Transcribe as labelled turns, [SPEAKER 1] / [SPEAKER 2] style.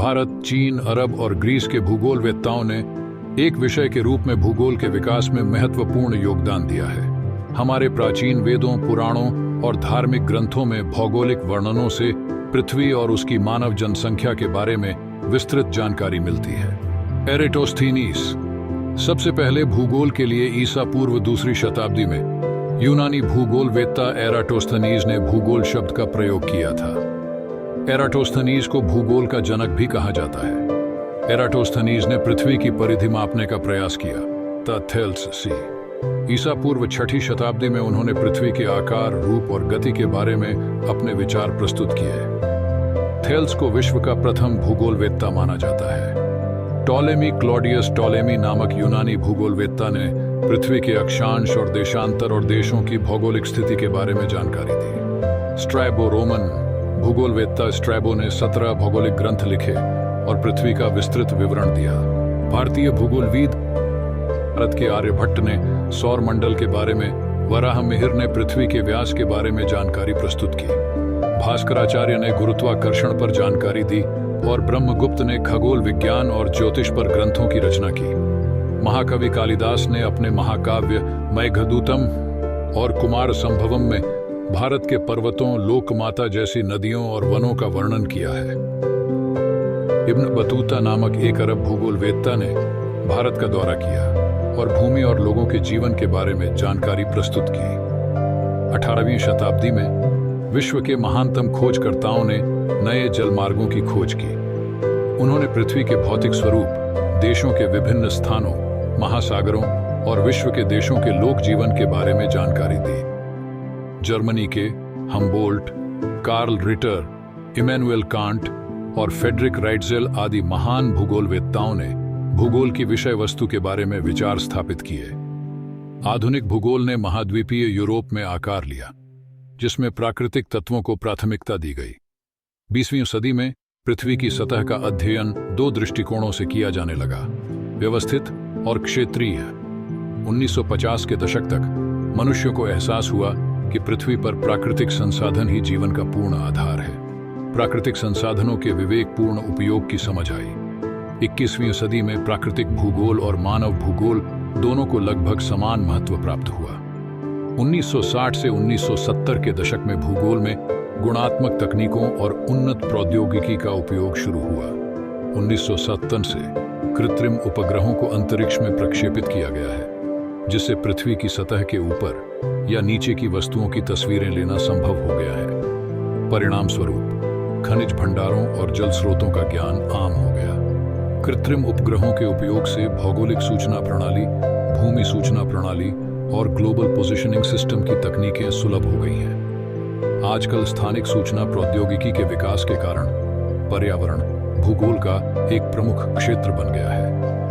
[SPEAKER 1] भारत, चीन, अरब और ग्रीस के भूगोलवेत्ताओं ने एक विषय के रूप में भूगोल के विकास में महत्वपूर्ण योगदान दिया है। हमारे प्राचीन वेदों, पुराणों और धार्मिक ग्रंथों में भौगोलिक वर्णनों से पृथ्वी और उसकी मानव जनसंख्या के बारे में विस्तृत जानकारी मिलती है। एराटोस्थेनीज सबसे पहले भूगोल के लिए ईसा पूर्व दूसरी शताब्दी में यूनानी भूगोलवेत्ता एराटोस्थनीज ने भूगोल शब्द का प्रयोग किया था। एराटोस्थनीज को भूगोल का जनक भी कहा जाता है। एराटोस्थनीज ने पृथ्वी की परिधि मापने का प्रयास किया, द थेल्स सी। ईसा पूर्व छठी शताब्दी में उन्होंने पृथ्वी के आकार, रूप और गति के बारे में अपने विचार प्रस्तुत किए। थेल्स को विश्व का प्रथम भूगोलवेत्ता माना जाता है। टॉलेमी क्लॉडियस टॉलेमी नामक यूनानी भूगोलवेत्ता ने पृथ्वी के अक्षांश और देशांतर और देशों की भौगोलिक स्थिति के बारे में जानकारी दी। स्ट्रैबो रोमन भूगोलवेत्ता स्ट्रैबो ने 17 भौगोलिक ग्रंथ लिखे और पृथ्वी का विस्तृत विवरण दिया। भारतीय भूगोलविद भारत के आर्यभट्ट ने सौर मंडल के बारे में, वराहमिहिर ने पृथ्वी के व्यास के बारे में जानकारी प्रस्तुत की। भास्कराचार्य ने गुरुत्वाकर्षण पर जानकारी दी और ब्रह्मगुप्त ने खगोल विज्ञान और ज्योतिष पर ग्रंथों की रचना की। महाकवि कालिदास ने अपने महाकाव्य मेघदूतम और कुमार संभवम में भारत के पर्वतों, लोकमाता जैसी नदियों और वनों का वर्णन किया है। इब्न बतूता नामक एक अरब भूगोलवेत्ता ने भारत का दौरा किया और भूमि और लोगों के जीवन के बारे में जानकारी प्रस्तुत की। 18वीं शताब्दी में विश्व के महानतम खोजकर्ताओं ने नए जलमार्गों की खोज की। उन्होंने पृथ्वी के भौतिक स्वरूप, देशों के विभिन्न स्थानों, महासागरों और विश्व के देशों के लोक जीवन के बारे में जानकारी दी। जर्मनी के Humboldt, Karl Ritter, Immanuel Kant और फेडरिक राइट्जेल आदि महान भूगोलवेत्ताओं ने भूगोल की विषय वस्तु के बारे में विचार स्थापित किए। आधुनिक भूगोल ने महाद्वीपीय यूरोप में आकार लिया, जिसमें प्राकृतिक तत्वों को प्राथमिकता दी गई। 20वीं सदी में पृथ्वी की सतह का अध्ययन 2 दृष्टिकोणों से किया जाने लगा, व्यवस्थित और क्षेत्रीय। 1950 के दशक तक मनुष्यों को एहसास हुआ कि पृथ्वी पर प्राकृतिक संसाधन ही जीवन का पूर्ण आधार है। प्राकृतिक संसाधनों के विवेकपूर्ण उपयोग की समझ आई। 21वीं सदी में प्राकृतिक भूगोल और मानव भूगोल दोनों को लगभग समान महत्व प्राप्त हुआ। 1960 से 1970 के दशक में भूगोल में गुणात्मक तकनीकों और उन्नत प्रौद्योगिकी का उपयोग शुरू हुआ। 1970 से कृत्रिम उपग्रहों को अंतरिक्ष में प्रक्षेपित किया गया है, जिससे पृथ्वी की सतह के ऊपर या नीचे की वस्तुओं की तस्वीरें लेना संभव हो गया है। परिणाम स्वरूप खनिज भंडारों और जल स्रोतों का ज्ञान आम हो गया। कृत्रिम उपग्रहों के उपयोग से भौगोलिक सूचना प्रणाली, भूमि सूचना प्रणाली और ग्लोबल पोजिशनिंग सिस्टम की तकनीकें सुलभ हो गई हैं। आजकल स्थानिक सूचना प्रौद्योगिकी के विकास के कारण पर्यावरण भूगोल का एक प्रमुख क्षेत्र बन गया है।